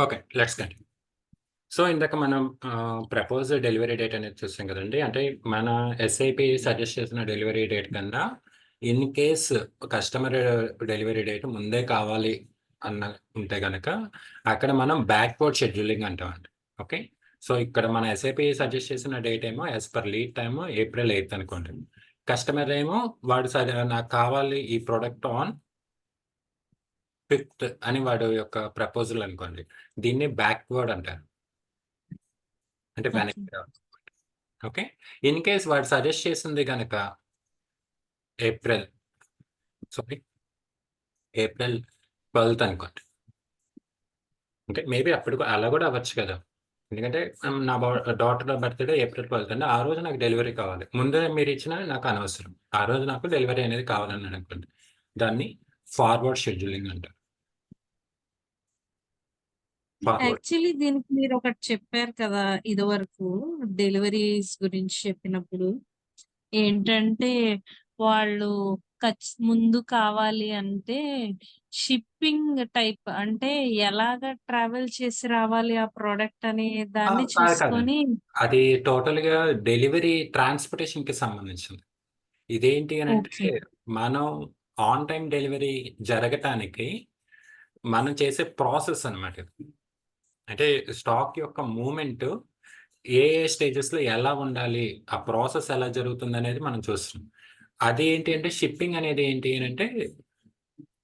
Okay. Let's continue. So, ఇందాక మనం proposed delivery date అనేది చూసాం కదండీ. అంటే మన ఎస్ఐపి సజెస్ట్ చేసిన డెలివరీ డేట్ కన్నా in case customer delivery date ముందే కావాలి అన్న ఉంటే గనక అక్కడ మనం బ్యాక్వర్డ్ షెడ్యూలింగ్ అంటామండి. ఓకే. సో, ఇక్కడ మన ఎస్ఐపి సజెస్ట్ చేసిన డేట్ ఏమో as per lead time April 8 అనుకోండి. కస్టమర్ ఏమో వాడు నాకు కావాలి ఈ ప్రొడక్ట్ ఆన్ 5థ్ అని వాడు యొక్క ప్రపోజల్ అనుకోండి. దీన్ని బ్యాక్వర్డ్ అంటారు. అంటే ఓకే. వెనక్కి రావడం. ఓకే. ఇన్ కేస్ వాడు సజెస్ట్ చేసింది గనక ఏప్రిల్ సారీ ఏప్రిల్ 12 అనుకోండి. ఓకే. మేబీ అప్పుడు అలా కూడా అవ్వచ్చు కదా! ఎందుకంటే నా డాటర్ బర్త్‌డే ఏప్రిల్ 12 అండి. ఆ రోజు నాకు డెలివరీ కావాలి. ముందే మీరిచ్చినా నాకు అనవసరం. ఆ రోజు నాకు డెలివరీ అనేది కావాలన్నాడనుకోండి. దాన్ని ఫార్వర్డ్ షెడ్యూలింగ్ అంటారు. ఫార్వర్డ్. యాక్చువల్లీ దీనికి మీరొకటి చెప్పారు కదా! ఇదివరకు డెలివరీస్ గురించి చెప్పినప్పుడు. ఏంటంటే, వాళ్ళు ముందు కావాలి అంటే, షిప్పింగ్ టైప్ అంటే, ఎలాగా ట్రావెల్ చేసి రావాలి ఆ ప్రొడక్ట్ అనే దాన్ని కాదండి. చూసుకొని అది టోటల్‌గా డెలివరీ ట్రాన్స్‌పోర్టేషన్‌కి సంబంధించింది. ఇదేంటి అనంటే, ఓకే. మనం ఆన్ టైమ్ డెలివరీ జరగటానికి మనం చేసే ప్రాసెస్ అనమాట ఇది. అంటే స్టాక్ యొక్క మూవ్‌మెంట్ ఏ స్టేజెస్‌లో ఎలా ఉండాలి? ఆ ప్రాసెస్ ఎలా జరుగుతుందనేది మనం చూస్తున్నాం. అది ఏంటి అంటే షిప్పింగ్ అనేది ఏంటి అనంటే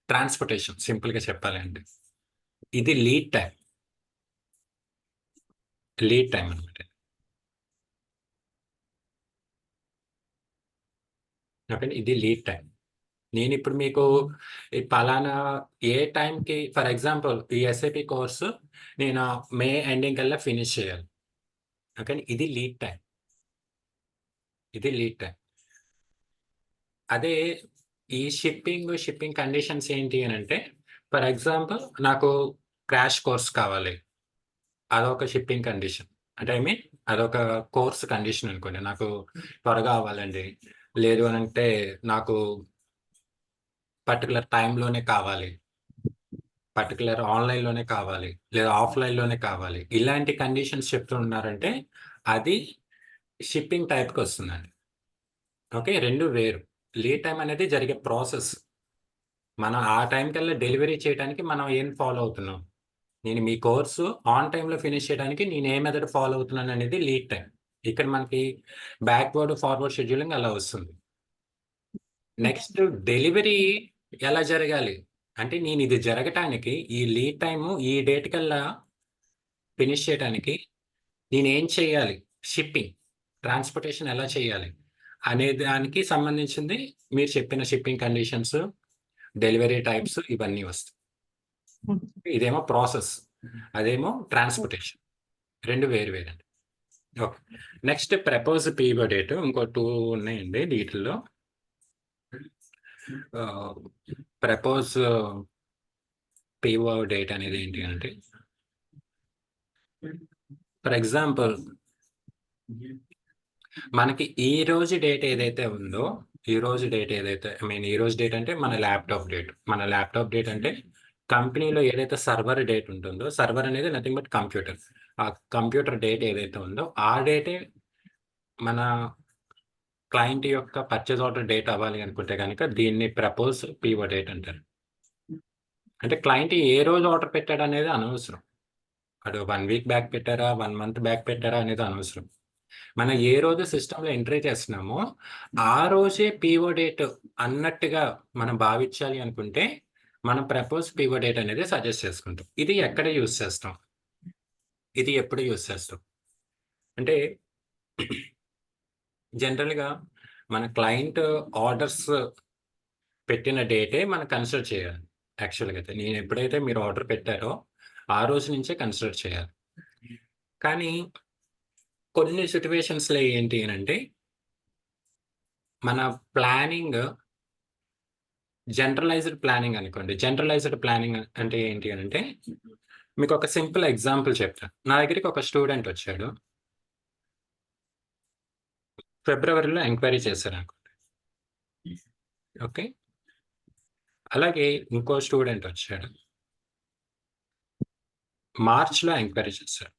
ట్రాన్స్‌పోర్టేషన్ సింపుల్‌గా చెప్పాలి అంటే. ఇది లీడ్ టైమ్. లీడ్ టైమ్ అనమాట. ఓకే. ఇది లీడ్ టైమ్. నేనిప్పుడు మీకు ఈ పలానా ఏ టైంకి ఫర్ ఎగ్జాంపుల్ ఈ ఎస్ఐపి కోర్సు నేను మే ఎండింగ్ కల్లా ఫినిష్ చేయాలి. ఓకే. ఇది లీడ్ టైమ్. ఇది లీడ్ టైమ్. అదే ఈ షిప్పింగ్ కండిషన్స్ ఏంటి అనంటే ఫర్ ఎగ్జాంపుల్ నాకు క్రాష్ కోర్స్ కావాలి. అదొక షిప్పింగ్ కండిషన్. అంటే ఐ మీన్ అదొక కోర్స్ కండిషన్ అనుకోండి. నాకు త్వరగా అవ్వాలండి. లేదు అనంటే నాకు పర్టిక్యులర్ టైమ్‌లోనే కావాలి. పర్టిక్యులర్ ఆన్‌లైన్‌లోనే కావాలి. లేదా ఆఫ్‌లైన్‌లోనే కావాలి. ఇలాంటి కండిషన్స్ చెప్తున్నారంటే అది షిప్పింగ్ టైప్‌కొస్తుందండి. ఓకే. 2 వేరు. లీడ్ టైమ్ అనేది జరిగే ప్రాసెస్. మనం ఆ టైంకల్లా డెలివరీ చేయడానికి మనం ఏం ఫాలో అవుతున్నాం? నేను మీ కోర్సు ఆన్ టైమ్‌లో ఫినిష్ చేయడానికి నేను ఏ మెథడ్ ఫాలో అవుతున్నాననేది లీడ్ టైమ్. ఇక్కడ మనకి బ్యాక్వర్డ్, ఫార్వర్డ్ షెడ్యూలింగ్ అలా వస్తుంది. నెక్స్ట్ డెలివరీ ఎలా జరగాలి? అంటే నేనిది జరగటానికి ఈ లీడ్ టైము ఈ డేట్ కల్లా ఫినిష్ చేయటానికి నేనేం చేయాలి? షిప్పింగ్, ట్రాన్స్‌పోర్టేషన్ ఎలా చేయాలి? అనే దానికి సంబంధించింది మీరు చెప్పిన షిప్పింగ్ కండిషన్స్, డెలివరీ టైప్స్ ఇవన్నీ వస్తాయి. ఓకే. ఇదేమో ప్రాసెస్. అదేమో ట్రాన్స్‌పోర్టేషన్. 2 వేరు వేరండి. Okay. Next propose PO date ఇంకో 2 ఉన్నాయండి వీటిల్లో. ఆహ్, ప్రపోజ్ పీఓ డేట్ అనేది ఏంటి అంటే ఫర్ ఎగ్జాంపుల్ మనకి ఈ రోజు డేట్ ఏదైతే ఉందో, ఈ రోజు డేట్ ఏదైతే ఐ మీన్ ఈ రోజు డేట్ అంటే మన ల్యాప్‌టాప్ డేట్. మన ల్యాప్‌టాప్ డేట్ అంటే కంపెనీలో ఏదైతే సర్వర్ డేట్ ఉంటుందో, సర్వర్ అనేది నథింగ్ బట్ కంప్యూటర్. ఆ కంప్యూటర్ డేట్ ఏదైతే ఉందో, ఆ డేటే మన క్లయింట్ యొక్క పర్చేజ్ ఆర్డర్ డేట్ అవ్వాలి అనుకుంటే గనక దీన్ని ప్రపోజ్ పీఓ డేట్ అంటారు. అంటే క్లయింట్ ఏ రోజు ఆర్డర్ పెట్టాడనేది అనవసరం. వాడు 1 వీక్ బ్యాక్ పెట్టారా? 1 మంత్ బ్యాక్ పెట్టారా? అనేది అనవసరం. మనం ఏ రోజు సిస్టమ్‌లో ఎంట్రీ చేస్తున్నామో, ఆ రోజే పీఓ డేట్ అన్నట్టుగా మనం భావించాలి అనుకుంటే, మనం ప్రపోజ్ పీఓ డేట్ అనేది సజెస్ట్ చేసుకుంటాం. ఇది ఎక్కడ యూజ్ చేస్తాం? ఇది ఎప్పుడు యూజ్ చేస్తాం? అంటే జనరల్‌గా మన క్లయింట్ ఆర్డర్స్ పెట్టిన డేటే మనం కన్సిడర్ చేయాలి. యాక్చువల్‌గా అయితే. నేనెప్పుడైతే మీరు ఆర్డర్ పెట్టారో, ఆ రోజు నుంచే కన్సిడర్ చేయాలి. కానీ కొన్ని సిట్యుయేషన్స్‌లో ఏంటి అనంటే, మన ప్లానింగ్ జనరలైజ్డ్ ప్లానింగ్ అనుకోండి. జనరలైజ్డ్ ప్లానింగ్ అంటే ఏంటి అనంటే, మీకొక సింపుల్ ఎగ్జాంపుల్ చెప్తా. నా దగ్గరికి ఒక స్టూడెంట్ వచ్చాడు. ఫిబ్రవరిలో ఎంక్వైరీ చేశారనుకోండి. ఓకే. అలాగే ఇంకో స్టూడెంట్ వచ్చాడు. మార్చ్‌లో ఎంక్వైరీ చేశారు.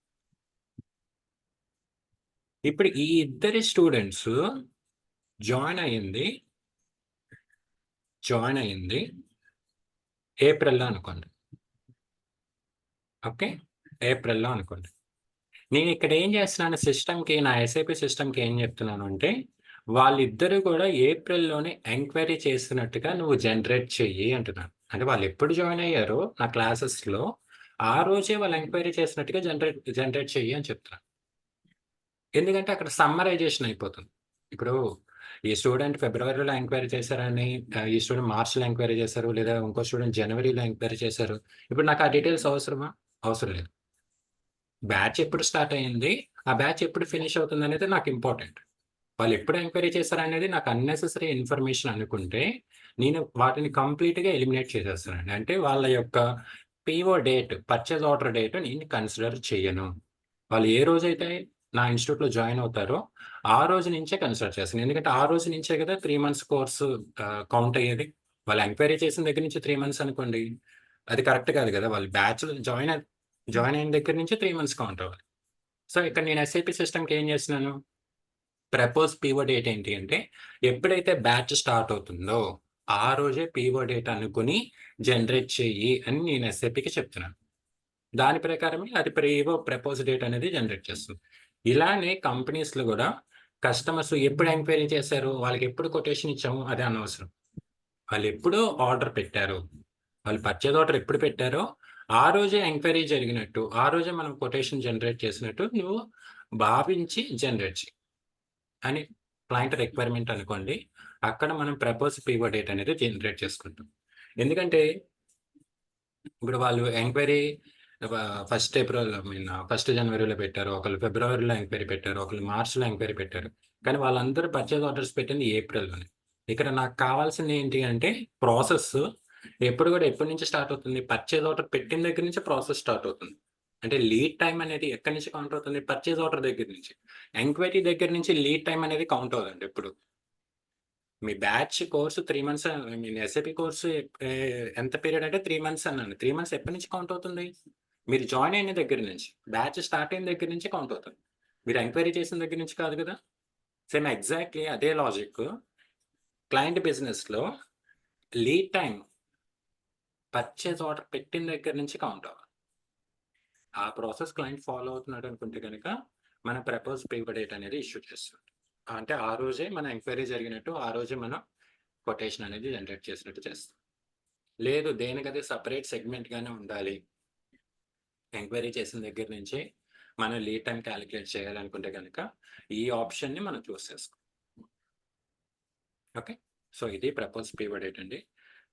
ఇప్పుడు ఈ ఇద్దరి స్టూడెంట్స్ జాయిన్ అయింది ఏప్రిల్‌లో అనుకోండి. ఓకే. ఏప్రిల్‌లో అనుకోండి. నేను ఇక్కడ ఏం చేస్తున్నాను సిస్టమ్‌కి, నా ఎస్ఏపీ సిస్టమ్‌కి ఏం చెప్తున్నాను అంటే, వాళ్ళిద్దరూ కూడా ఏప్రిల్‌లోనే ఎంక్వైరీ చేసినట్టుగా నువ్వు జనరేట్ చెయ్యి అంటున్నాను. అంటే వాళ్ళు ఎప్పుడు జాయిన్ అయ్యారో నా క్లాసెస్‌లో, ఆ రోజే వాళ్ళు ఎంక్వైరీ చేసినట్టుగా జనరేట్ చెయ్యి అని చెప్తున్నాను. ఎందుకంటే అక్కడ సమ్మరైజేషన్ అయిపోతుంది. ఇప్పుడు ఈ స్టూడెంట్ ఫిబ్రవరిలో ఎంక్వైరీ చేశారని, ఈ స్టూడెంట్ మార్చ్‌లో ఎంక్వైరీ చేశారు, లేదా ఇంకో స్టూడెంట్ జనవరిలో ఎంక్వైరీ చేశారు. ఇప్పుడు నాకు ఆ డీటెయిల్స్ అవసరమా? అవసరం లేదు. బ్యాచ్ ఎప్పుడు స్టార్ట్ అయింది, ఆ బ్యాచ్ ఎప్పుడు ఫినిష్ అవుతుందనేది నాకు ఇంపార్టెంట్. వాళ్ళు ఎప్పుడు ఎంక్వైరీ చేశారనేది నాకు అన్నెసెసరీ ఇన్ఫర్మేషన్ అనుకుంటే, నేను వాటిని కంప్లీట్‌గా ఎలిమినేట్ చేసేస్తానండి. అంటే వాళ్ళ యొక్క PO date, purchase order date నేను కన్సిడర్ చెయ్యను. వాళ్ళు ఏ రోజైతే నా ఇన్‌స్టిట్యూట్‌లో జాయిన్ అవుతారో, ఆ రోజు నుంచే కన్సిడర్ చేస్తాను. ఎందుకంటే ఆ రోజు నుంచే కదా 3 మంత్స్ కోర్సు కౌంట్ అయ్యేది. వాళ్ళు ఎంక్వైరీ చేసిన దగ్గర నుంచి 3 మంత్స్ అనుకోండి, అది కరెక్ట్ కాదు కదా! వాళ్ళు బ్యాచ్‌లో జాయిన్ అయిన దగ్గర నుంచి 3 మంత్స్ కౌంట్ అవ్వాలి. సో, ఇక్కడ నేను ఎస్ఏపీ సిస్టమ్‌కి ఏం చేస్తున్నాను, ప్రపోజ్ పీఓ డేట్ ఏంటి అంటే, ఎప్పుడైతే బ్యాచ్ స్టార్ట్ అవుతుందో, ఆ రోజే పీఓ డేట్ అనుకుని జనరేట్ చెయ్యి అని నేను ఎస్ఏపీకి చెప్తున్నాను. దాని ప్రకారమే అది ప్రపోజ్ డేట్ అనేది జనరేట్ చేస్తుంది. ఇలానే కంపెనీస్‌లో గూడా కస్టమర్స్ ఎప్పుడు ఎంక్వైరీ చేశారు, వాళ్ళకెప్పుడు కొటేషన్ ఇచ్చాము అది అనవసరం. వాళ్ళెప్పుడు ఆర్డర్ పెట్టారు, వాళ్ళు పర్చేజ్ ఆర్డర్ ఎప్పుడు పెట్టారో, ఆ రోజే ఎంక్వైరీ జరిగినట్టు, ఆ రోజే మనం కొటేషన్ జనరేట్ చేసినట్టు నువ్వు భావించి జనరేట్ చెయి. అని క్లయింట్ రిక్వైర్మెంట్ అనుకోండి. అక్కడ మనం ప్రపోజ్ పీఓ డేట్ అనేది జనరేట్ చేసుకుంటాం. ఎందుకంటే ఇప్పుడు వాళ్ళు ఎంక్వైరీ ఫస్ట్ ఏప్రిల్ ఫస్ట్ జనవరిలో పెట్టారు. ఒకళ్ళు ఫిబ్రవరిలో ఎంక్వైరీ పెట్టారు. ఒకళ్ళు మార్చ్‌లో ఎంక్వైరీ పెట్టారు. కానీ వాళ్ళందరూ పర్చేజ్ ఆర్డర్స్ పెట్టింది ఏప్రిల్‌లోనే. ఇక్కడ నాకు కావాల్సింది ఏంటి అంటే ప్రాసెస్ ఎప్పుడు గూడా ఎప్పటి నుంచి స్టార్ట్ అవుతుంది? పర్చేజ్ ఆర్డర్ పెట్టిన దగ్గర నుంచి ప్రాసెస్ స్టార్ట్ అవుతుంది. అంటే లీడ్ టైమ్ అనేది ఎక్కడి నుంచి కౌంట్ అవుతుంది? పర్చేజ్ ఆర్డర్ దగ్గర నుంచి. ఎంక్వైరీ దగ్గర నుంచి లీడ్ టైమ్ అనేది కౌంట్ అవ్వదండి ఎప్పుడు. మీ batch course 3 months I mean SAP course ఎంత పీరియడ్ అంటే 3 మంత్స్ అన్నాను. 3 మంత్స్ ఎప్పటి నుంచి కౌంట్ అవుతుంది? మీరు జాయిన్ అయిన దగ్గర నుంచి. బ్యాచ్ స్టార్ట్ అయిన దగ్గర నుంచి కౌంట్ అవుతుంది. మీరు ఎంక్వైరీ చేసిన దగ్గర నుంచి కాదు కదా! సేమ్ ఎగ్జాక్ట్‌లీ అదే లాజిక్ క్లయింట్ బిజినెస్‌లో లీడ్ టైమ్ పర్చేజ్ ఆర్డర్ పెట్టిన దగ్గర నుంచి కౌంట్ అవ్వాలి. ఆ ప్రాసెస్ క్లయింట్ ఫాలో అవుతున్నాడు అనుకుంటే గనక, మన ప్రపోజ్ పీఓ డేట్ అనేది ఇష్యూ చేస్తాం. అంటే ఆ రోజే మన ఎంక్వైరీ జరిగినట్టు, ఆ రోజే మనం కొటేషన్ అనేది జనరేట్ చేసినట్టు చేస్తాం. లేదు దేనికదే సెపరేట్ సెగ్మెంట్‌గానే ఉండాలి. ఎంక్వైరీ చేసిన దగ్గర నుంచి మనం లీడ్ టైమ్ కాలిక్యులేట్ చేయాలనుకుంటే గనక, ఈ ఆప్షన్‌ని మనం చూస్ చేసుకోవాలి. ఓకే. సో, ఇది ప్రపోజ్ పీఓ డేట్ అండి.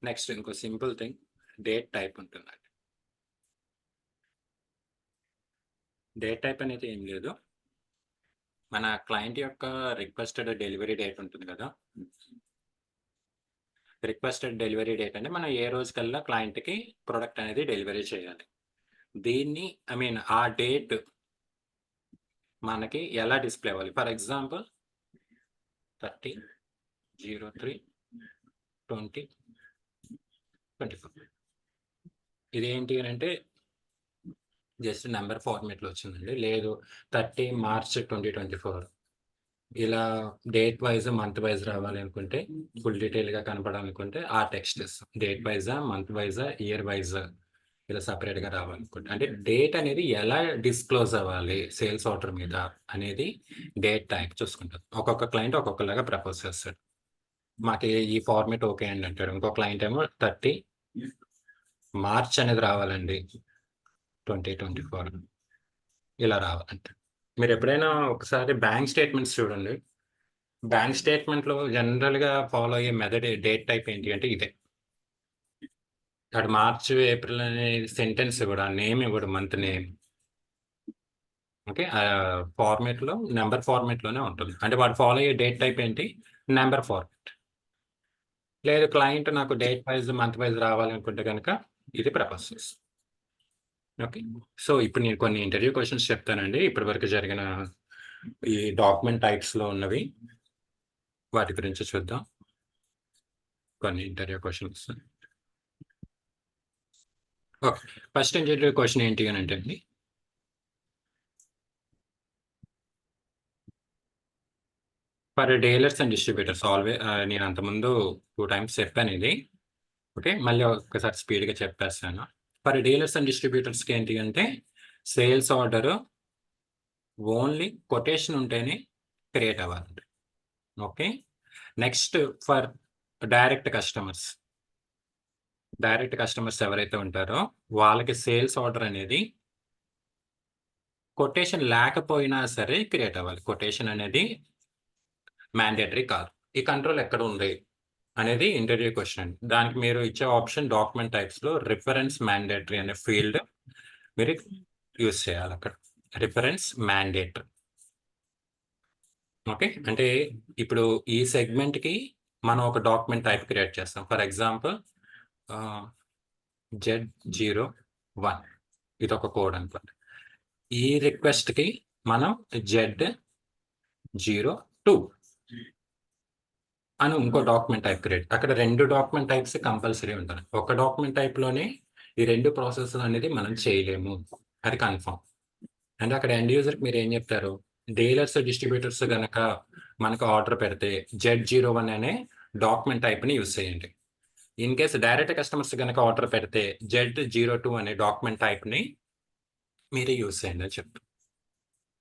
నెక్స్ట్ ఇంకో సింపుల్ థింగ్ డేట్ టైప్ ఉంటుందండి. డేట్ టైప్ అనేది ఏం లేదు. మన క్లయింట్ యొక్క రిక్వెస్టెడ్ డెలివరీ డేట్ ఉంటుంది కదా! రిక్వెస్టెడ్ డెలివరీ డేట్ అంటే మనం ఏ రోజుకల్లా క్లయింట్‌కి ప్రొడక్ట్ అనేది డెలివరీ చేయాలి. దీన్ని ఐ మీన్ ఆ డేట్ మనకి ఎలా డిస్‌ప్లే అవ్వాలి? ఫర్ ఎగ్జాంపుల్ 30/03/2024 ఇదేంటి అనంటే జస్ట్ నంబర్ ఫార్మాట్‌లో వచ్చిందండి. లేదు 30 మార్చ్ 2024 ఇలా డేట్ వైస్, మంత్ వైస్ రావాలి అనుకుంటే, ఫుల్ డీటెయిల్‌గా కనపడాలనుకుంటే ఆ టెక్స్ట్ ఇస్తాం. డేట్ వైజా, మంత్ వైజా, ఇయర్ వైజా ఇలా సెపరేట్‌గా రావాలనుకుంటే. అంటే డేట్ అనేది ఎలా డిస్‌క్లోజ్ అవ్వాలి సేల్స్ ఆర్డర్ మీద అనేది డేట్ టైప్ చూసుకుంటాం. ఒక్కొక్క క్లయింట్ ఒక్కొక్కలాగా ప్రపోజ్ చేస్తాడు. మాకు ఈ ఫార్మాట్ ఓకే అండి అంటాడు. ఇంకో క్లయింట్ ఏమో 30 మార్చ్ అనేది రావాలండి 2024 ఇలా రావాలంటాడు. మీరెప్పుడైనా ఒకసారి బ్యాంక్ స్టేట్మెంట్స్ చూడండి. బ్యాంక్ స్టేట్మెంట్‌లో జనరల్‌గా ఫాలో అయ్యే మెథడ్ డేట్ టైప్ ఏంటి అంటే ఇదే. ఆడు మార్చ్, ఏప్రిల్ అనే సెంటెన్స్ ఇవ్వడు. ఆ నేమ్ ఇవ్వడు మంత్ నేమ్. ఓకే. ఫార్మాట్‌లో నంబర్ ఫార్మాట్‌లోనే ఉంటుంది. అంటే వాడు ఫాలో అయ్యే డేట్ టైప్ ఏంటి? Number format. లేదు క్లయింట్ నాకు డేట్ వైస్, మంత్ వైస్ రావాలనుకుంటే గనక ఇది ప్రపోజ్ చేస్తాం. ఓకే. సో, ఇప్పుడు నేను కొన్ని ఇంటర్వ్యూ క్వెషన్స్ చెప్తానండి. ఇప్పటి వరకు జరిగిన ఈ డాక్యుమెంట్ టైప్స్‌లో ఉన్నవి. వాటి గురించి చూద్దాం. కొన్ని interview questions. Okay. First interview question ఏంటి అని అంటే అండి, ఫర్ డీలర్స్ అండ్ డిస్ట్రిబ్యూటర్స్ నేను అంతకుముందు 2 టైమ్స్ చెప్పాను ఇది. ఓకే. మళ్ళీ ఒక్కసారి స్పీడ్‌గా చెప్పేస్తాను. ఫర్ డీలర్స్ అండ్ డిస్ట్రిబ్యూటర్స్‌కి ఏంటి అంటే, సేల్స్ ఆర్డర్ ఓన్లీ కొటేషన్ ఉంటేనే క్రియేట్ అవ్వాలండి. Okay. Next for direct customers. Direct customers ఎవరైతే ఉంటారో వాళ్ళకి సేల్స్ ఆర్డర్ అనేది కొటేషన్ లేకపోయినా సరే క్రియేట్ అవ్వాలి. కొటేషన్ అనేది మ్యాండేటరీ కాదు. ఈ కంట్రోల్ ఎక్కడ ఉంది అనేది ఇంటర్వ్యూ క్వశ్చన్ అండి. దానికి మీరు ఇచ్చే ఆప్షన్ డాక్యుమెంట్ టైప్స్‌లో రిఫరెన్స్ మ్యాండేటరీ అనే ఫీల్డ్ మీరు యూజ్ చేయాలి అక్కడ. Reference mandatory. ఓకే. అంటే ఇప్పుడు ఈ సెగ్మెంట్‌కి మనం ఒక డాక్యుమెంట్ టైప్ క్రియేట్ చేస్తాం. ఫర్ ఎగ్జాంపుల్ Z01 ఇదొక కోడ్ అనుకోండి. ఈ రిక్వెస్ట్‌కి మనం Z02 అని ఇంకో డాక్యుమెంట్ టైప్ క్రియేట్. అక్కడ 2 డాక్యుమెంట్ టైప్స్ కంపల్సరీ ఉండాలి. ఒక డాక్యుమెంట్ టైప్‌లోనే ఈ 2 ప్రాసెస్‌లు అనేది మనం చేయలేము. అది కన్ఫర్మ్. అంటే అక్కడ ఎండ్ యూజర్‌కి మీరేం చెప్తారు? డీలర్స్, డిస్ట్రిబ్యూటర్స్ గనక మనకు ఆర్డర్ పెడితే Z01 అనే డాక్యుమెంట్ టైప్‌ని యూజ్ చేయండి. ఇన్ కేస్ డైరెక్ట్ కస్టమర్స్ గనక ఆర్డర్ పెడితే Z02 అనే డాక్యుమెంట్ టైప్‌ని మీరు యూజ్ చేయండి అని చెప్తారు.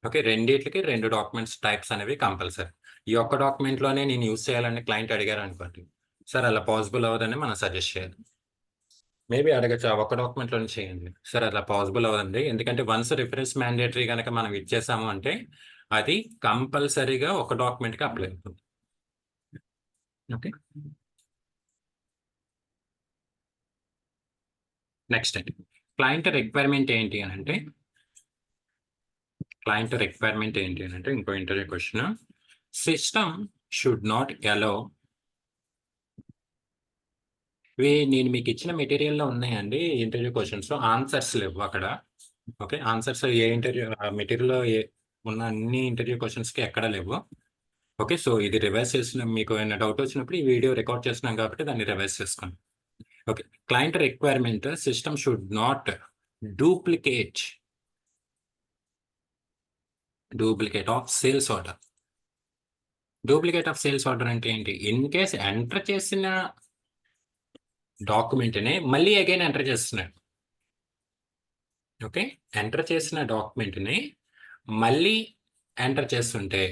ఓకే. రెండిట్లకి 2 డాక్యుమెంట్స్ టైప్స్ అనేవి కంపల్సరీ. ఈ ఒక్క డాక్యుమెంట్‌లోనే నేను యూజ్ చేయాలని క్లయింట్ అడిగారనుకోండి. సార్ అలా పాసిబుల్ అవ్వదని మనం సజెస్ట్ చేయాలి. మేబీ అడగొచ్చు. ఆ ఒక్క డాక్యుమెంట్‌లోనే చేయండి. సార్ అలా పాసిబుల్ అవ్వదండి. ఎందుకంటే వన్స్ రిఫరెన్స్ మ్యాండేటరీ గనక మనం ఇచ్చేసాము అంటే అది కంపల్సరీగా ఒక డాక్యుమెంట్‌కి అప్లై అవుతుంది. ఓకే. నెక్స్ట్ అండి. క్లయింట్ రిక్వైర్మెంట్ ఏంటి అనంటే ఇంకో interview question. System should not allow నేను మీకు ఇచ్చిన మెటీరియల్‌లో ఉన్నాయండి ఇంటర్వ్యూ క్వెషన్స్. ఆన్సర్స్ లేవు అక్కడ. ఓకే. ఆన్సర్స్ ఏ ఇంటర్వ్యూ మెటీరియల్‌లో ఉన్న అన్ని ఇంటర్వ్యూ క్వెషన్స్‌కి ఎక్కడ లేవు. ఓకే. సో, ఇది రివైజ్ చేసిన మీకు ఏమైనా డౌట్ వచ్చినప్పుడు ఈ వీడియో రికార్డ్ చేస్తున్నాం కాబట్టి దాన్ని రివైజ్ చేసుకోండి. Okay. Client requirement system should not duplicate of sales order. Duplicate of sales order అంటే ఏంటి? ఇన్ కేస్ ఎంటర్ చేసిన డాక్యుమెంట్‌నే మళ్ళీ అగైన్ ఎంటర్ చేస్తున్నాడు. ఓకే. ఎంటర్ చేసిన డాక్యుమెంట్‌ని మళ్ళీ ఎంటర్ చేస్తుంటే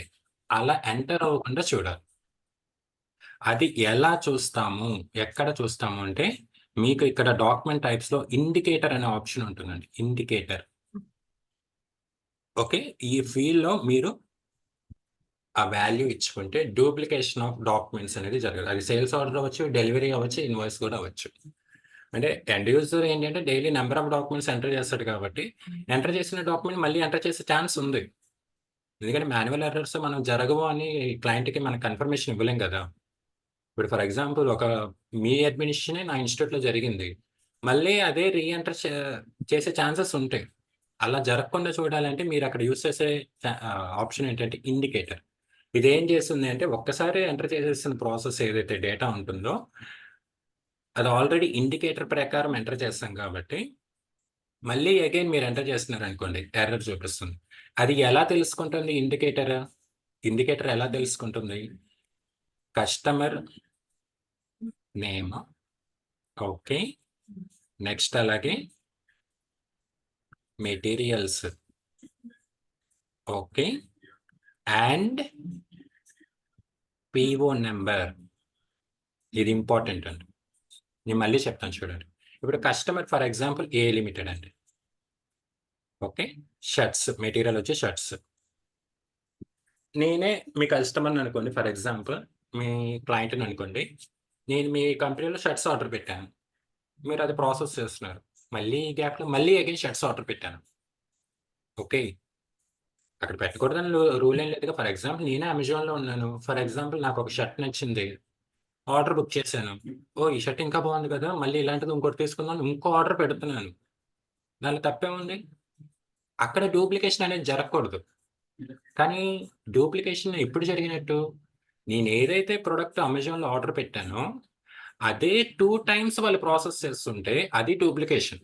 అలా ఎంటర్ అవ్వకుండా చూడాలి. అది ఎలా చూస్తాము? ఎక్కడ చూస్తాము అంటే మీకు ఇక్కడ డాక్యుమెంట్ టైప్స్‌లో ఇండికేటర్ అనే ఆప్షన్ ఉంటుందండి. ఇండికేటర్. ఓకే. ఈ ఫీల్డ్‌లో మీరు ఆ వాల్యూ ఇచ్చుకుంటే డూప్లికేషన్ ఆఫ్ డాక్యుమెంట్స్ అనేది జరగదు. అది సేల్స్ ఆర్డర్ అవ్వచ్చు, డెలివరీ అవ్వచ్చు, ఇన్వాయిస్ కూడా అవ్వచ్చు. అంటే ఎండ్ యూజర్ ఏంటంటే daily number of documents enter చేస్తాడు కాబట్టి ఎంటర్ చేసిన డాక్యుమెంట్ మళ్ళీ ఎంటర్ చేసే ఛాన్స్ ఉంది. ఎందుకంటే మాన్యువల్ ఎర్రర్స్ మనం జరగవు అని క్లయింట్‌కి మనం కన్ఫర్మేషన్ ఇవ్వలేం కదా! ఇప్పుడు ఫర్ ఎగ్జాంపుల్ మీ అడ్మినిస్ట్రేషనే నా ఇన్‌స్టిట్యూట్‌లో జరిగింది. మళ్ళీ అదే రీ ఎంటర్ చేసే ఛాన్సెస్ ఉంటాయి. అలా జరగకుండా చూడాలంటే మీరు అక్కడ యూజ్ చేసే ఆప్షన్ ఏంటంటే ఇండికేటర్. ఇదేం చేస్తుంది అంటే ఒక్కసారి ఎంటర్ చేసేసిన ప్రాసెస్ ఏదైతే డేటా ఉంటుందో అది ఆల్రెడీ ఇండికేటర్ ప్రకారం ఎంటర్ చేస్తాం కాబట్టి మళ్ళీ అగైన్ మీరు ఎంటర్ చేస్తున్నారనుకోండి ఎర్రర్ చూపిస్తుంది. అది ఎలా తెలుసుకుంటుంది ఇండికేటర్? ఇండికేటర్ ఎలా తెలుసుకుంటుంది? Customer name. ఓకే. నెక్స్ట్ అలాగే materials. Okay. And PO number. ఇది ఇంపార్టెంట్ అండి. నేను మళ్ళీ చెప్తాను చూడండి. ఇప్పుడు customer for example a limited అండి. ఓకే. షర్ట్స్ మెటీరియల్ వచ్చి షర్ట్స్. నేనే మీ కస్టమర్‌ని అనుకోండి ఫర్ ఎగ్జాంపుల్ మీ క్లయింట్‌ని అనుకోండి. నేను మీ కంపెనీలో షర్ట్స్ ఆర్డర్ పెట్టాను. మీరు అది ప్రాసెస్ చేస్తున్నారు. మళ్ళీ ఈ గ్యాప్‌లో మళ్ళీ అగైన్ షర్ట్స్ ఆర్డర్ పెట్టాను. ఓకే. అక్కడ పెట్టకూడదని రూల్ ఏం లేదుగా. ఫర్ ఎగ్జాంపుల్ నేనే అమెజాన్‌లో ఉన్నాను. ఫర్ ఎగ్జాంపుల్ నాకొక షర్ట్ నచ్చింది. ఆర్డర్ బుక్ చేశాను. ఓహ్! ఈ షర్ట్ ఇంకా బాగుంది కదా! మళ్ళీ ఇలాంటిది ఇంకోటి తీసుకుందాం అని ఇంకో ఆర్డర్ పెడుతున్నాను. దాంట్లో తప్పేముంది? అక్కడ డూప్లికేషన్ అనేది జరగకూడదు. కానీ డూప్లికేషన్ ఎప్పుడు జరిగినట్టు? నేనేదైతే ప్రొడక్ట్ అమెజాన్‌లో ఆర్డర్ పెట్టానో, అదే 2 టైమ్స్ వాళ్ళు ప్రాసెస్ చేస్తుంటే అది డూప్లికేషన్.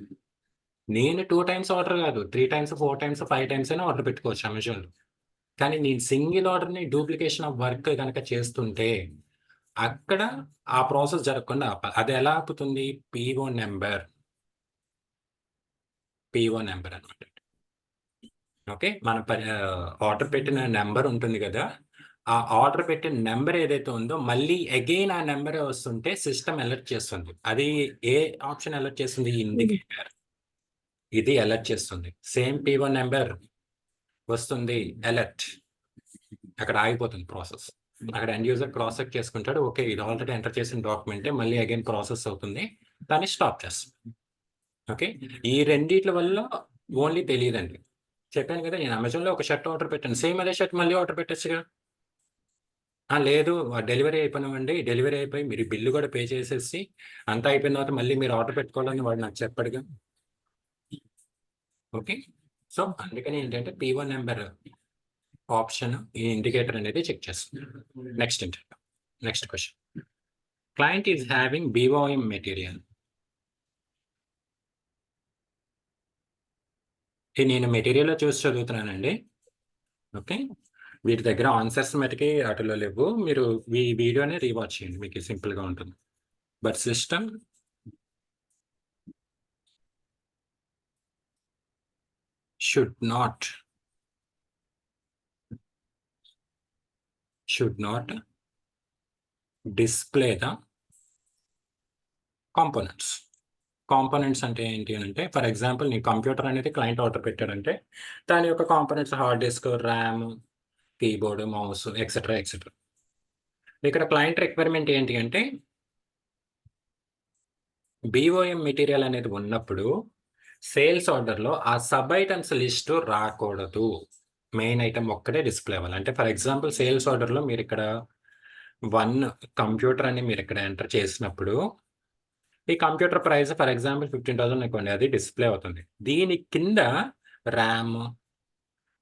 నేను 2 టైమ్స్ ఆర్డర్ కాదు 3 టైమ్స్ 4 టైమ్స్ 5 టైమ్స్ అయినా ఆర్డర్ పెట్టుకోవచ్చు అమెజాన్లో. కానీ నేను సింగిల్ ఆర్డర్ని డూప్లికేషన్ ఆఫ్ వర్క్ కనుక చేస్తుంటే అక్కడ ఆ ప్రాసెస్ జరగకుండా ఆపాలి. అది ఎలా ఆపుతుంది? పిఓ నెంబర్ అనమాట. ఓకే, మన ఆర్డర్ పెట్టిన నెంబర్ ఉంటుంది కదా, ఆ ఆర్డర్ పెట్టిన నెంబర్ ఏదైతే ఉందో మళ్ళీ అగైన్ ఆ నెంబర్ వస్తుంటే సిస్టమ్ అలర్ట్ చేస్తుంది. అది ఏ ఆప్షన్ అలర్ట్ చేస్తుంది? ఇండికేటర్. ఇది అలర్ట్ చేస్తుంది. సేమ్ పిఓ నెంబర్ వస్తుంది, అలర్ట్. అక్కడ ఆగిపోతుంది ప్రాసెస్. అక్కడ ఎండ్ యూజర్ క్రాస్ చెక్ చేసుకుంటాడు, ఓకే ఇది ఆల్రెడీ ఎంటర్ చేసిన డాక్యుమెంటే, మళ్ళీ అగైన్ ప్రాసెస్ అవుతుంది, దాన్ని స్టాప్ చేస్తుంది. ఓకే, ఈ రెండిట్ల వల్ల ఓన్లీ తెలియదండి. చెప్పాను కదా, నేను అమెజాన్లో ఒక షర్ట్ ఆర్డర్ పెట్టాను, సేమ్ అదే షర్ట్ మళ్ళీ ఆర్డర్ పెట్టచ్చుగా. లేదు డెలివరీ అయిపోయినామండి, డెలివరీ అయిపోయి మీరు బిల్లు కూడా పే చేసేసి అంతా అయిపోయిన తర్వాత మళ్ళీ మీరు ఆర్డర్ పెట్టుకోవాలని వాడు నాకు చెప్పాడుగా. ఓకే, సో అందుకని ఏంటంటే పిఓ నెంబర్ ఆప్షన్ ఈ ఇండికేటర్ అనేది చెక్ చేస్తుంది. Next question. Client is having BOM material. నేను మెటీరియల్లో చూసి చదువుతున్నానండి. ఓకే, వీటి దగ్గర ఆన్సర్స్ మటుకి వాటిలో లేవు. మీరు ఈ వీడియోని రీవాచ్ చేయండి, మీకు సింపుల్గా ఉంటుంది. But system should not display the components. Components అంటే ఏంటి అని అంటే, ఫర్ ఎగ్జాంపుల్ నీ కంప్యూటర్ అనేది క్లయింట్ ఆర్డర్ పెట్టాడంటే దాని యొక్క components hard disk, RAM, keyboard, mouse etcetera. ఇక్కడ క్లయింట్ రిక్వైర్మెంట్ ఏంటి అంటే BOM మెటీరియల్ అనేది ఉన్నప్పుడు సేల్స్ ఆర్డర్లో ఆ సబ్ ఐటమ్స్ లిస్ట్ రాకూడదు, మెయిన్ ఐటమ్ ఒక్కటే డిస్ప్లే అవ్వాలి. అంటే ఫర్ ఎగ్జాంపుల్ సేల్స్ ఆర్డర్లో మీరు ఇక్కడ 1 కంప్యూటర్ అని మీరు ఇక్కడ ఎంటర్ చేసినప్పుడు ఈ కంప్యూటర్ ప్రైస్ ఫర్ ఎగ్జాంపుల్ 15,000 అనుకోండి, అది డిస్ప్లే అవుతుంది. దీని కింద RAM,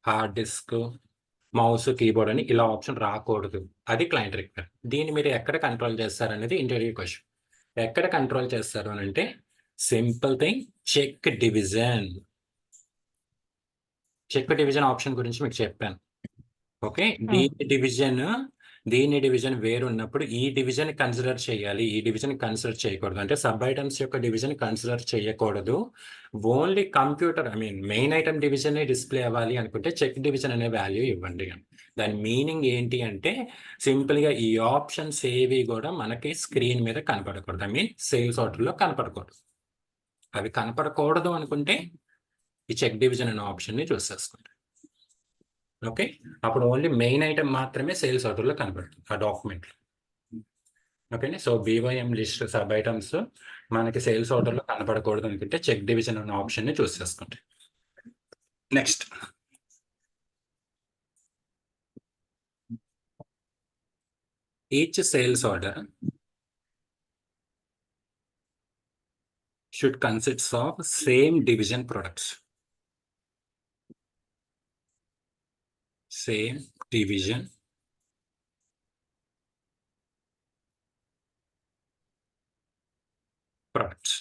hard disk, mouse, keyboard అని ఇలా ఆప్షన్ రాకూడదు. అది క్లయింట్ రిక్వైర్. దీన్ని మీరు ఎక్కడ కంట్రోల్ చేస్తారనేది ఇంటర్వ్యూ క్వశ్చన్. ఎక్కడ కంట్రోల్ చేస్తారు అని అంటే simple thing, check division option గురించి మీకు చెప్పాను. ఓకే, దీని డివిజన్ వేరు ఉన్నప్పుడు ఈ డివిజన్ కన్సిడర్ చేయాలి, ఈ డివిజన్ కన్సిడర్ చేయకూడదు. అంటే సబ్ ఐటమ్స్ యొక్క డివిజన్ కన్సిడర్ చేయకూడదు. Only computer main item division display అవ్వాలి అనుకుంటే చెక్ డివిజన్ అనే వాల్యూ ఇవ్వండి. దాని మీనింగ్ ఏంటి అంటే సింపుల్గా ఈ ఆప్షన్స్ ఏవి కూడా మనకి స్క్రీన్ మీద కనపడకూడదు, సేల్స్ ఆర్డర్లో కనపడకూడదు. అవి కనపడకూడదు అనుకుంటే ఈ చెక్ డివిజన్ అనే ఆప్షన్ని చూస్ చేసుకుంటాం. ఓకే, అప్పుడు ఓన్లీ మెయిన్ ఐటమ్ మాత్రమే సేల్స్ ఆర్డర్లో కనబడుతుంది ఆ డాక్యుమెంట్లో. ఓకేనే, so BOM list sub items మనకి సేల్స్ ఆర్డర్లో కనపడకూడదు అనుకుంటే చెక్ డివిజన్ అనే ఆప్షన్ని చూస్ చేసుకుంటాం. Next, each sales order should consist of same division products. Same division products.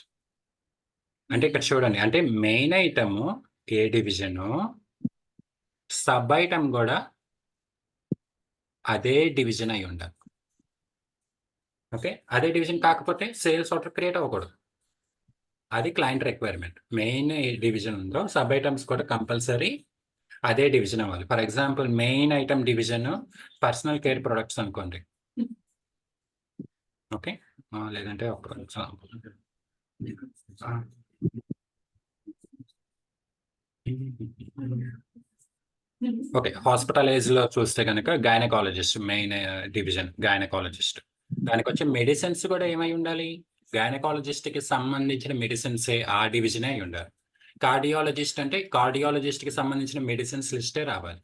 అంటే ఇక్కడ చూడండి, అంటే మెయిన్ ఐటమ్ ఏ డివిజను, సబ్ ఐటమ్ కూడా అదే డివిజన్ అయి ఉండాలి. ఓకే, అదే డివిజన్ కాకపోతే సేల్స్ ఆర్డర్ క్రియేట్ అవ్వకూడదు. అది క్లయింట్ రిక్వైర్మెంట్. మెయిన్ ఏ డివిజన్ ఉందో సబ్ ఐటమ్స్ కూడా కంపల్సరీ అదే డివిజన్ అవ్వాలి. For example main item division personal care products అనుకోండి. ఓకే, లేదంటే ఒక ఎగ్జాంపుల్ ఓకే, హాస్పిటలైజ్లో చూస్తే కనుక గైనకాలజిస్ట్ మెయిన్ డివిజన్ గైనకాలజిస్ట్. దానికి వచ్చే మెడిసిన్స్ కూడా ఏమై ఉండాలి, గైనకాలజిస్ట్కి సంబంధించిన మెడిసిన్సే ఆ డివిజనే అయి ఉండాలి. కార్డియాలజిస్ట్ అంటే కార్డియాలజిస్ట్కి సంబంధించిన మెడిసిన్స్ లిస్టే రావాలి.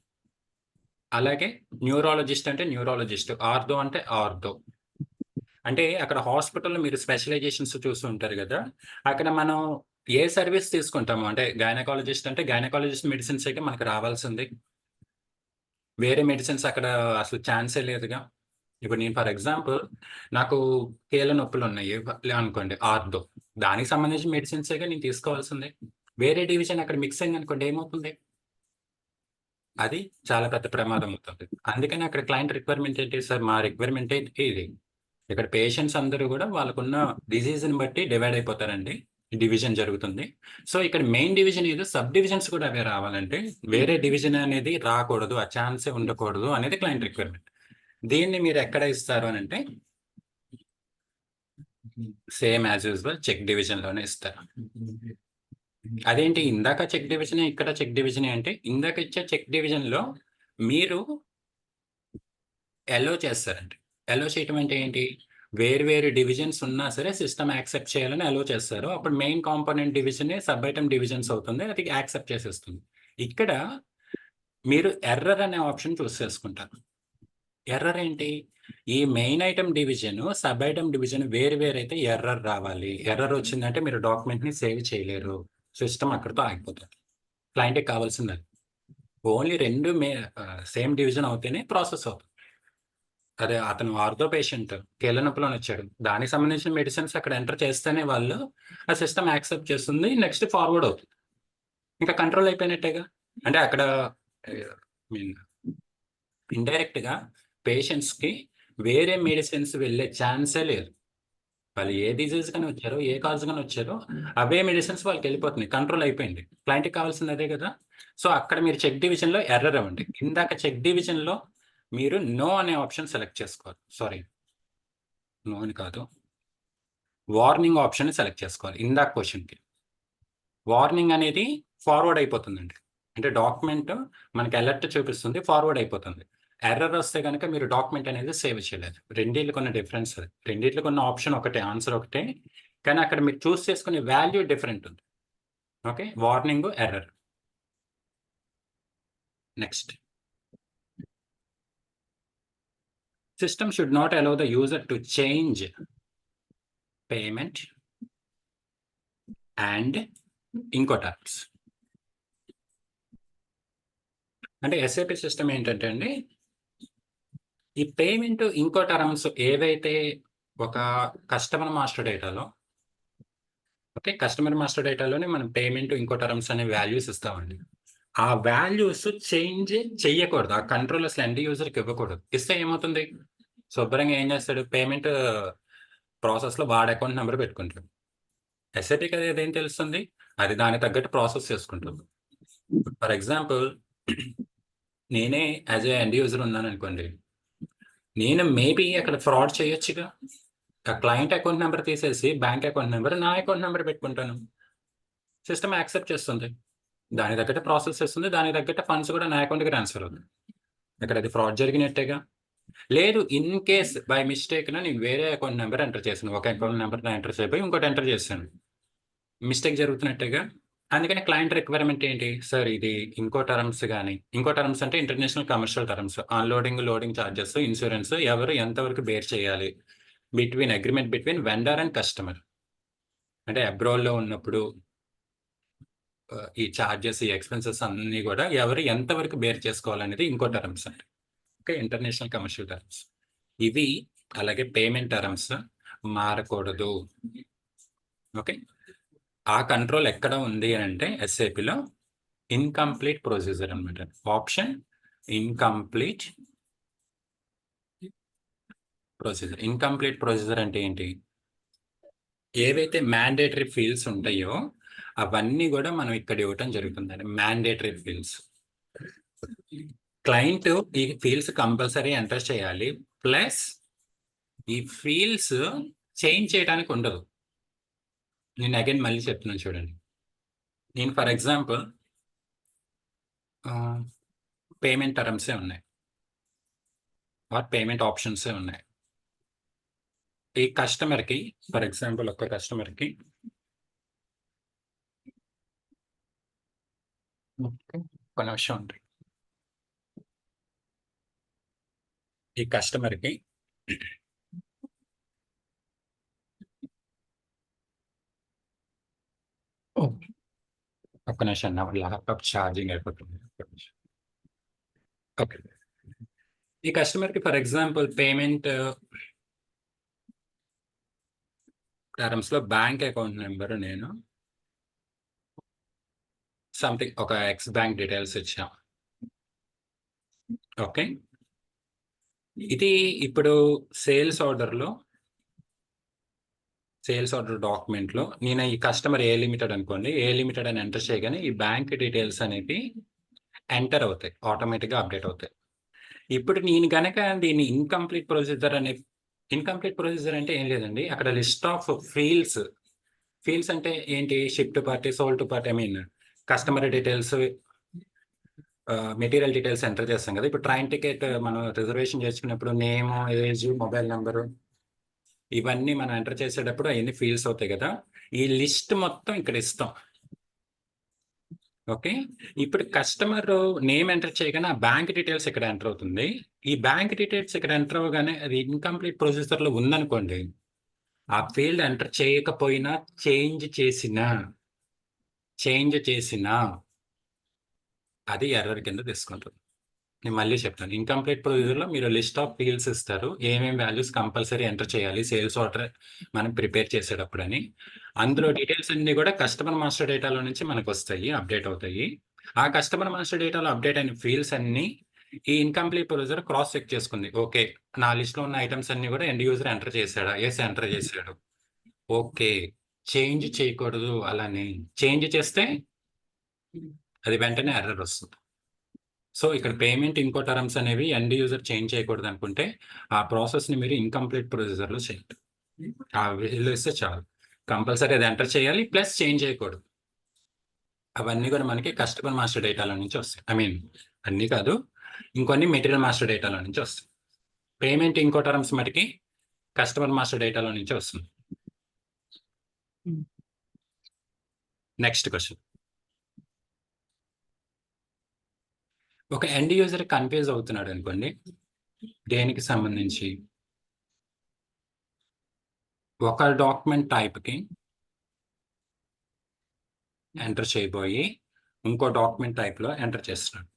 అలాగే న్యూరాలజిస్ట్ అంటే న్యూరాలజిస్ట్, ఆర్థో అంటే ఆర్థో. అంటే అక్కడ హాస్పిటల్లో మీరు స్పెషలైజేషన్స్ చూస్తూ ఉంటారు కదా, అక్కడ మనం ఏ సర్వీస్ తీసుకుంటాము అంటే గైనకాలజిస్ట్ అంటే గైనకాలజిస్ట్ మెడిసిన్స్ అయితే మనకు రావాల్సింది, వేరే మెడిసిన్స్ అక్కడ అసలు ఛాన్సే లేదుగా. ఇప్పుడు నేను ఫర్ ఎగ్జాంపుల్ నాకు కీళ్ళ నొప్పులు ఉన్నాయి అనుకోండి, ఆర్థో, దానికి సంబంధించిన మెడిసిన్సేగా నేను తీసుకోవాల్సిందే. వేరే డివిజన్ అక్కడ మిక్స్ అయింది అనుకోండి, ఏమవుతుంది? అది చాలా పెద్ద ప్రమాదం అవుతుంది. అందుకని అక్కడ క్లయింట్ రిక్వైర్మెంట్ ఏంటి? సార్ మా రిక్వైర్మెంట్ ఏంటి ఇది. ఇక్కడ పేషెంట్స్ అందరూ కూడా వాళ్ళకున్న డిసీజ్‌ని బట్టి డివైడ్ అయిపోతారండి. డివిజన్ జరుగుతుంది. సో, ఇక్కడ మెయిన్ డివిజన్ ఏదో సబ్ డివిజన్స్ కూడా అవే రావాలంటే వేరే డివిజన్ అనేది రాకూడదు. ఆ ఛాన్సే ఉండకూడదు అనేది క్లయింట్ రిక్వైర్మెంట్. దీన్ని మీరు ఎక్కడ ఇస్తారు అనంటే సేమ్ యాజ్ యూజువల్ చెక్ డివిజన్‌లోనే ఇస్తారు. అదేంటి ఇందాక చెక్ డివిజనే, ఇక్కడ చెక్ డివిజనే అంటే ఇందాక ఇచ్చే చెక్ డివిజన్‌లో మీరు అలో చేస్తారండి. అలో చేయటం అంటే ఏంటి? వేరు డివిజన్స్ ఉన్నా సరే సిస్టమ్ యాక్సెప్ట్ చేయాలని అలో చేస్తారు. అప్పుడు మెయిన్ కాంపోనెంట్ డివిజనే సబ్ ఐటెమ్ డివిజన్స్ అవుతుంది. అది యాక్సెప్ట్ చేసేస్తుంది. ఇక్కడ మీరు ఎర్రర్ అనే ఆప్షన్ చూస్ చేసుకుంటారు. ఎర్రర్ ఏంటి? ఈ main item division, sub item division వేరైతే ఎర్రర్ రావాలి. ఎర్రర్ వచ్చిందంటే మీరు డాక్యుమెంట్‌ని సేవ్ చేయలేరు. సిస్టమ్ అక్కడితో ఆగిపోతుంది. క్లయింట్‌కి కావాల్సింది అది. ఓన్లీ 2 సేమ్ డివిజన్ అవుతేనే ప్రాసెస్ అవుతుంది. అదే అతను ఆర్థో పేషెంట్ కీళ్ళ నొప్పులని వచ్చాడు. దానికి సంబంధించిన మెడిసిన్స్ అక్కడ ఎంటర్ చేస్తేనే వాళ్ళు ఆ సిస్టమ్ యాక్సెప్ట్ చేస్తుంది. నెక్స్ట్ ఫార్వర్డ్ అవుతుంది. ఇంకా కంట్రోల్ అయిపోయినట్టేగా. అంటే అక్కడ మీన్ ఇండైరెక్ట్‌గా పేషెంట్స్‌కి వేరే మెడిసిన్స్ వెళ్ళే ఛాన్సే లేదు. వాళ్ళు ఏ డిసీజ్ గాని వచ్చారో, ఏ కాజ్ గాని వచ్చారో అవే మెడిసిన్స్ వాళ్ళకెళ్ళిపోతున్నాయి. కంట్రోల్ అయిపోయింది. క్లయింట్‌కి కావాల్సింది అదే కదా! సో, అక్కడ మీరు చెక్ డివిజన్‌లో ఎర్రర్ ఇవ్వండి. ఇందాక చెక్ డివిజన్‌లో మీరు నో అనే ఆప్షన్ సెలెక్ట్ చేసుకోవాలి. సారీ. నో అని కాదు. వార్నింగ్ ఆప్షన్‌ని సెలెక్ట్ చేసుకోవాలి. ఇందాక క్వెషన్‌కి. వార్నింగ్ అనేది ఫార్వర్డ్ అయిపోతుందండి. అంటే డాక్యుమెంట్ మనకి అలర్ట్ చూపిస్తుంది. ఫార్వర్డ్ అయిపోతుంది. ఎర్రర్ వస్తే గనక మీరు డాక్యుమెంట్ అనేది సేవ్ చేయలేదు. రెండిట్లకున్న డిఫరెన్స్ అది. రెండిట్లకున్న ఆప్షన్ ఒకటే. ఆన్సర్ ఒకటే. కానీ అక్కడ మీరు చూస్ చేసుకునే వాల్యూ డిఫరెంట్ ఉంది. Okay. Warning, error. Next. System should not allow the user to change payment and ఇంకో టర్మ్స్. అంటే ఎస్ఏపీ సిస్టమ్ ఏంటంటే అండి, ఈ పేమెంట్ ఇంకో టర్మ్స్ ఏవైతే ఒక కస్టమర్ మాస్టర్ డేటాలో ఓకే. కస్టమర్ మాస్టర్ డేటాలోనే మనం పేమెంట్ ఇంకో టర్మ్స్ అనే వాల్యూస్ ఇస్తామండి. ఆ వాల్యూస్ చేంజ్ చెయ్యకూడదు. ఆ కంట్రోల్ అసలు ఎండ్ యూజర్‌కి ఇవ్వకూడదు. ఇస్తే ఏమవుతుంది? శుభ్రంగా ఏం చేస్తాడు? పేమెంట్ ప్రాసెస్‌లో వాడి అకౌంట్ నంబర్ పెట్టుకుంటాడు. ఎస్ఏపీకి అదేం తెలుస్తుంది? అది దానికి తగ్గట్టు ప్రాసెస్ చేసుకుంటుంది. ఫర్ ఎగ్జాంపుల్ నేనే యాజ్ ఎ ఎండ్ యూజర్ ఉన్నాననుకోండి. నేను మేబీ అక్కడ ఫ్రాడ్ చేయొచ్చుగా. ఆ క్లయింట్ అకౌంట్ నంబర్ తీసేసి బ్యాంక్ అకౌంట్ నంబర్ నా అకౌంట్ నంబర్ పెట్టుకుంటాను. సిస్టమ్ యాక్సెప్ట్ చేస్తుంది. దానికి తగ్గట్టు ప్రాసెస్ చేస్తుంది. దానికి తగ్గట్టు ఫండ్స్ కూడా నా అకౌంట్‌కి ట్రాన్స్‌ఫర్ అవుతాయి. ఇక్కడ అది ఫ్రాడ్ జరిగినట్టేగా. లేదు ఇన్ కేస్ బై మిస్టేక్‌న నేను వేరే అకౌంట్ నంబర్ ఎంటర్ చేశాను. ఒక అకౌంట్ నంబర్ ఎంటర్ చేయబోయి ఇంకోటి ఎంటర్ చేశాను. మిస్టేక్ జరుగుతున్నట్టేగా. అందుకని క్లయింట్ రిక్వైర్మెంట్ ఏంటి? సార్ ఇది ఇంకో టర్మ్స్ గాని, ఇంకో టర్మ్స్ అంటే international commercial terms. Unloading, loading charges, insurance ఎవరు ఎంతవరకు బేర్ చేయాలి? Agreement between vendor and customer. అంటే అబ్రాడ్‌లో ఉన్నప్పుడు ఈ చార్జెస్, ఈ ఎక్స్‌పెన్సెస్ అన్నీ గూడా ఎవరు ఎంతవరకు బేర్ చేసుకోవాలనేది ఇంకో టర్మ్స్ అండి. ఓకే. International commercial terms. ఇవి అలాగే పేమెంట్ టర్మ్స్ మారకూడదు. ఓకే. ఆ కంట్రోల్ ఎక్కడ ఉంది అంటే ఎస్ఏపీలో ఇన్‌కంప్లీట్ ప్రొసీజర్ అన్నమాట. Option incomplete procedure. Incomplete procedure అంటే ఏంటి? ఏవైతే మ్యాండేటరీ ఫీల్డ్స్ ఉంటాయో అవన్నీ గూడా మనం ఇక్కడ ఇవ్వటం జరుగుతుందండి. Mandatory fields. క్లయింట్ ఈ ఫీల్డ్స్ కంపల్సరీ ఎంటర్ చేయాలి. ప్లస్ ఈ ఫీల్డ్స్ చేంజ్ చేయడానికి ఉండదు. నేను అగైన్ మళ్ళీ చెప్తున్నాను చూడండి. నేను ఫర్ ఎగ్జాంపుల్ పేమెంట్ టర్మ్సే ఉన్నాయి. ఆర్ పేమెంట్ ఆప్షన్సే ఉన్నాయి. ఈ కస్టమర్‌కి ఫర్ ఎగ్జాంపుల్ ఒక కస్టమర్‌కి ఓకే. ఒక్క నిమిషం అండి. ఈ కస్టమర్‌కి ఒక్క నిమిషం నా ల్యాప్‌టాప్ ఛార్జింగ్ అయిపోతుంది. ఒక్క నిమిషం. ఓకే. ఈ కస్టమర్‌కి ఫర్ ఎగ్జాంపుల్ పేమెంట్ టర్మ్స్‌లో బ్యాంక్ అకౌంట్ నంబర్ నేను సంథింగ్ ఒక ఎక్స్ బ్యాంక్ డీటెయిల్స్ ఇచ్చాం. ఓకే, ఇది ఇప్పుడు సేల్స్ ఆర్డర్ డాక్యుమెంట్లో నేను ఈ కస్టమర్ ఏ లిమిటెడ్ అనుకోండి, ఏ లిమిటెడ్ అని ఎంటర్ చేయగానే ఈ బ్యాంక్ డీటెయిల్స్ అనేవి ఎంటర్ అవుతాయి, ఆటోమేటిక్గా అప్డేట్ అవుతాయి. ఇప్పుడు నేను కనుక దీన్ని ఇన్కంప్లీట్ ప్రొసీజర్ అంటే ఏం లేదండి, అక్కడ లిస్ట్ ఆఫ్ ఫీల్డ్స్ అంటే ఏంటి, ship to party, sold to party, I mean customer details, material details enter చేస్తాం కదా. ఇప్పుడు ట్రైన్ టికెట్ మనం రిజర్వేషన్ చేసుకున్నప్పుడు నేమ్, ఏజ్, మొబైల్ నెంబరు ఇవన్నీ మనం ఎంటర్ చేసేటప్పుడు అవన్నీ ఫీల్డ్స్ అవుతాయి కదా. ఈ లిస్ట్ మొత్తం ఇక్కడ ఇస్తాం. ఓకే, ఇప్పుడు కస్టమర్ నేమ్ ఎంటర్ చేయగానే ఆ బ్యాంక్ డీటెయిల్స్ ఇక్కడ ఎంటర్ అవుతుంది. ఈ బ్యాంక్ డీటెయిల్స్ ఇక్కడ ఎంటర్ అవ్వగానే అది ఇన్కంప్లీట్ ప్రొసీజర్లో ఉందనుకోండి, ఆ ఫీల్డ్ ఎంటర్ చేయకపోయినా చేంజ్ చేసినా అది ఎర్రర్ కింద తీసుకుంటుంది. నేను మళ్ళీ చెప్తాను, ఇన్కంప్లీట్ ప్రొసీజర్లో మీరు లిస్ట్ ఆఫ్ ఫీల్డ్స్ ఇస్తారు, ఏమేమి వాల్యూస్ కంపల్సరీ ఎంటర్ చేయాలి సేల్స్ ఆర్డర్ మనం ప్రిపేర్ చేసేటప్పుడు అని. అందులో డీటెయిల్స్ అన్ని కూడా కస్టమర్ మాస్టర్ డేటాలో నుంచి మనకు వస్తాయి, అప్డేట్ అవుతాయి. ఆ కస్టమర్ మాస్టర్ డేటాలో అప్డేట్ అయిన ఫీల్డ్స్ అన్ని ఈ ఇన్కంప్లీట్ ప్రొసీజర్ క్రాస్ చెక్ చేసుకుంది. ఓకే, నా లిస్ట్లో ఉన్న ఐటమ్స్ అన్ని కూడా ఎండ్ యూజర్ ఎంటర్ చేశాడా, ఎస్ ఎంటర్ చేశాడు. ఓకే, చేంజ్ చేయకూడదు, అలానే చేంజ్ చేస్తే అది వెంటనే ఎర్రర్ వస్తుంది. సో ఇక్కడ పేమెంట్ ఇంకో టర్మ్స్ అనేవి ఎండ్ యూజర్ చేంజ్ చేయకూడదు అనుకుంటే ఆ ప్రాసెస్ని మీరు ఇన్కంప్లీట్ ప్రొసీజర్లో చేయండి. ఆ వేలో ఇస్తే చాలు, కంపల్సరీ అది ఎంటర్ చేయాలి, ప్లస్ చేంజ్ చేయకూడదు. అవన్నీ కూడా మనకి కస్టమర్ మాస్టర్ డేటాలో నుంచి వస్తాయి. ఐ మీన్ అన్నీ కాదు, ఇంకొన్ని మెటీరియల్ మాస్టర్ డేటాలో నుంచి వస్తాయి. పేమెంట్ ఇంకో టర్మ్స్ మటుకి కస్టమర్ మాస్టర్ డేటాలో నుంచి వస్తుంది. నెక్స్ట్ క్వశ్చన్, ఒక ఎండ్ యూజర్ కన్ఫ్యూజ్ అవుతున్నాడు అనుకోండి, దేనికి సంబంధించి ఒక డాక్యుమెంట్ టైప్కి ఎంటర్ చేయబోయి ఇంకో డాక్యుమెంట్ టైప్లో ఎంటర్ చేస్తున్నాడు.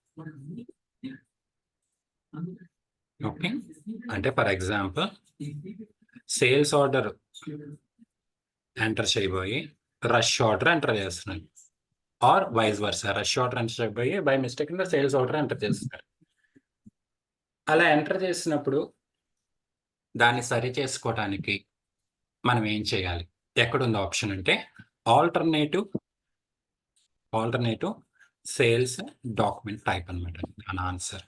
ఓకే, అంటే for example sales order enter చేయబోయి రష్ ఆర్డర్ ఎంటర్ చేస్తున్నాడు, or vice versa, rush order enter చేయబోయి by mistake sales order enter చేస్తున్నాడు. అలా ఎంటర్ చేసినప్పుడు దాన్ని సరి చేసుకోవడానికి మనం ఏం చేయాలి, ఎక్కడుంది ఆప్షన్ అంటే ఆల్టర్నేటివ్ సేల్స్ డాక్యుమెంట్ టైప్ అనమాట. మన ఆన్సర్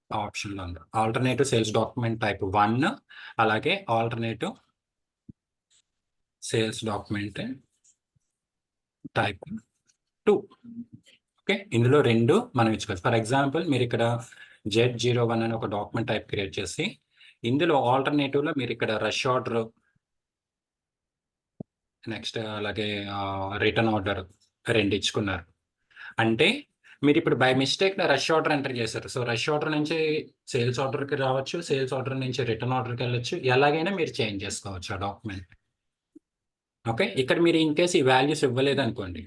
ఆప్షన్లో ఉంది, ఆల్టర్నేటివ్ సేల్స్ డాక్యుమెంట్ టైప్ 1, అలాగే alternative sales document type 2. Okay, ఇందులో రెండు మనం ఇచ్చుకోవచ్చు. ఫర్ ఎగ్జాంపుల్ మీరు ఇక్కడ Z01 అని ఒక డాక్యుమెంట్ టైప్ క్రియేట్ చేసి ఇందులో ఆల్టర్నేటివ్లో మీరు ఇక్కడ రష్ ఆర్డర్, నెక్స్ట్ అలాగే రిటర్న్ ఆర్డర్ రెండు ఇచ్చుకున్నారు అంటే మీరు ఇప్పుడు by mistake rush order enter చేశారు. సో రష్ ఆర్డర్ నుంచి సేల్స్ ఆర్డర్కి రావచ్చు, సేల్స్ ఆర్డర్ నుంచి రిటర్న్ ఆర్డర్కి వెళ్ళొచ్చు, ఎలాగైనా మీరు చేంజ్ చేసుకోవచ్చు ఆ డాక్యుమెంట్. ఓకే, ఇక్కడ మీరు ఇన్ కేసు ఈ వాల్యూస్ ఇవ్వలేదు అనుకోండి,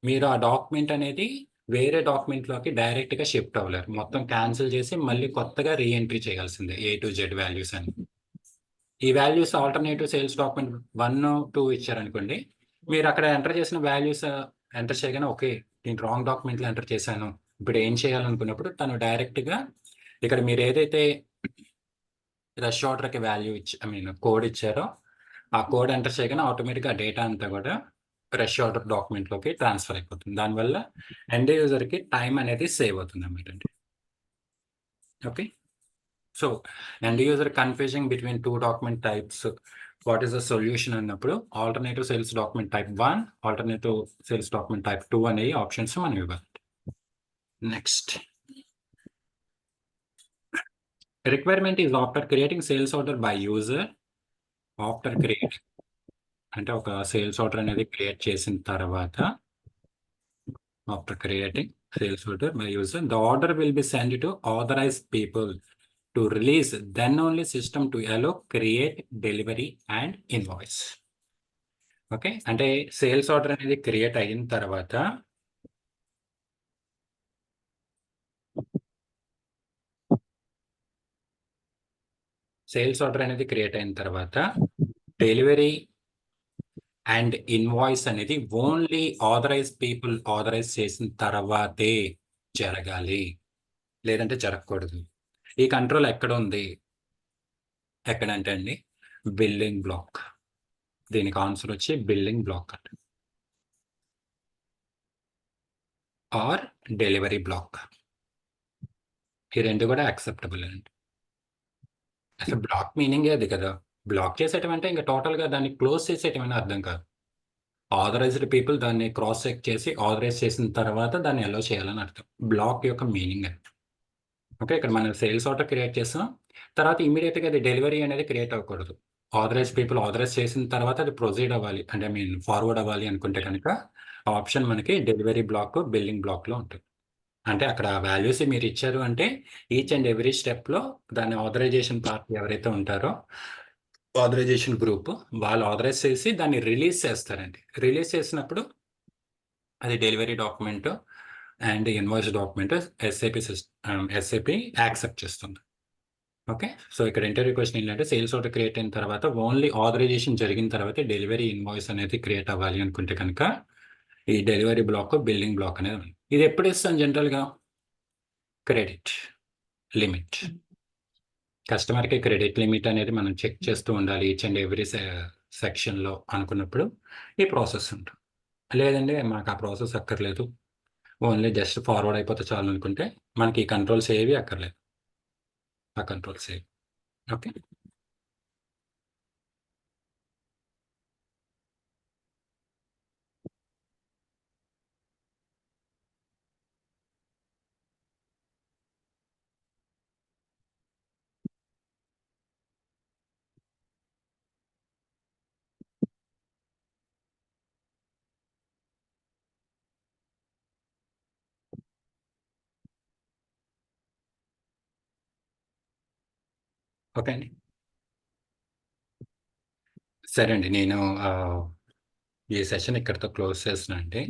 మీరు ఆ డాక్యుమెంట్ అనేది వేరే డాక్యుమెంట్లోకి డైరెక్ట్గా షిఫ్ట్ అవ్వలేరు, మొత్తం క్యాన్సిల్ చేసి మళ్ళీ కొత్తగా రీఎంట్రీ చేయాల్సిందే A to Z వాల్యూస్ అని. ఈ వాల్యూస్ ఆల్టర్నేటివ్ సేల్స్ డాక్యుమెంట్ 1, 2 ఇచ్చారనుకోండి, మీరు అక్కడ ఎంటర్ చేసిన వాల్యూస్ ఎంటర్ చేయగానే ఓకే నేను రాంగ్ డాక్యుమెంట్లో ఎంటర్ చేశాను, ఇప్పుడు ఏం చేయాలనుకున్నప్పుడు తను డైరెక్ట్గా ఇక్కడ మీరు ఏదైతే రష్ ఆర్డర్కి వాల్యూ కోడ్ ఇచ్చారో ఆ కోడ్ ఎంటర్ చేయగానే ఆటోమేటిక్గా డేటా అంతా కూడా రష్ ఆర్డర్ డాక్యుమెంట్లోకి ట్రాన్స్ఫర్ అయిపోతుంది. దానివల్ల ఎండ్ యూజర్కి టైం అనేది సేవ్ అవుతుంది అన్నమాట. Okay, so end user confusing between 2 document types, what is the solution అన్నప్పుడు alternative sales document type 1, alternative sales document type 2 అనేవి ఆప్షన్స్ మనం ఇవ్వాలి. Next, requirement is after creating sales order by user. After creating అంటే ఒక sales order అనేది create చేసిన తర్వాత, after creating sales order by user, the order will be send to authorised people to release, then only system to allow create, delivery and invoice. Okay, అంటే sales order అనేది create అయిన తర్వాత delivery and invoice అనేది only authorize people authorize చేసిన తర్వాతే జరగాలి, లేదంటే జరగకూడదు. ఈ కంట్రోల్ ఎక్కడ ఉంది? ఎక్కడంటే అండి బిల్డింగ్ బ్లాక్. దీనికి ఆన్సర్ వచ్చి బిల్డింగ్ బ్లాక్ అండి, ఆర్ డెలివరీ బ్లాక్. ఈ రెండు కూడా యాక్సెప్టబుల్ అండి. అసలు బ్లాక్ మీనింగే అది కదా. బ్లాక్ చేసేయటం అంటే ఇంకా టోటల్గా దాన్ని క్లోజ్ చేసేయటం అని అర్థం కాదు. ఆథరైజ్డ్ పీపుల్ దాన్ని క్రాస్ చెక్ చేసి ఆథరైజ్ చేసిన తర్వాత దాన్ని అలో చేయాలని అర్థం. బ్లాక్ యొక్క మీనింగ్ అది. ఓకే, ఇక్కడ మనం సేల్స్ ఆర్డర్ క్రియేట్ చేస్తాం, తర్వాత ఇమీడియట్గా అది డెలివరీ అనేది క్రియేట్ అవ్వకూడదు. ఆథరైజ్ పీపుల్ ఆథరైజ్ చేసిన తర్వాత అది ప్రొసీడ్ అవ్వాలి, అంటే ఐ మీన్ ఫార్వర్డ్ అవ్వాలి అనుకుంటే కనుక ఆప్షన్ మనకి డెలివరీ బ్లాక్, బిల్లింగ్ బ్లాక్లో ఉంటుంది. అంటే అక్కడ వాల్యూస్ మీరు ఇచ్చారు అంటే ఈచ్ అండ్ ఎవ్రీ స్టెప్లో దాని ఆథరైజేషన్ పార్టీ ఎవరైతే ఉంటారో ఆథరైజేషన్ గ్రూప్ వాళ్ళు ఆథరైజ్ చేసి దాన్ని రిలీజ్ చేస్తారండి. రిలీజ్ చేసినప్పుడు అది delivery document and invoice document SAP accept చేస్తుంది. ఓకే, సో ఇక్కడ ఇంటర్వ్యూ క్వశ్చన్ ఏంటంటే సేల్స్ ఆర్డర్ క్రియేట్ అయిన తర్వాత ఓన్లీ ఆథరైజేషన్ జరిగిన తర్వాత డెలివరీ ఇన్వాయిస్ అనేది క్రియేట్ అవ్వాలి అనుకుంటే కనుక ఈ డెలివరీ బ్లాక్, బిల్లింగ్ బ్లాక్ అనేది ఉంది. ఇది ఎప్పుడు ఇస్తాం జనరల్గా? Credit limit. కస్టమర్కి క్రెడిట్ లిమిట్ అనేది మనం చెక్ చేస్తూ ఉండాలి ఈచ్ అండ్ ఎవ్రీ సెక్షన్లో అనుకున్నప్పుడు ఈ ప్రాసెస్ ఉంటుంది. లేదండి మాకు ఆ ప్రాసెస్ అక్కర్లేదు, ఓన్లీ జస్ట్ ఫార్వర్డ్ అయిపోతే చాలు అనుకుంటే మనకి ఈ కంట్రోల్స్ ఏవి అక్కర్లేదు. ఆ కంట్రోల్స్ ఏవి. ఓకే, ఓకే అండి. సరే అండి, నేను ఈ సెషన్ ఇక్కడితో క్లోజ్ చేస్తున్నా అండి.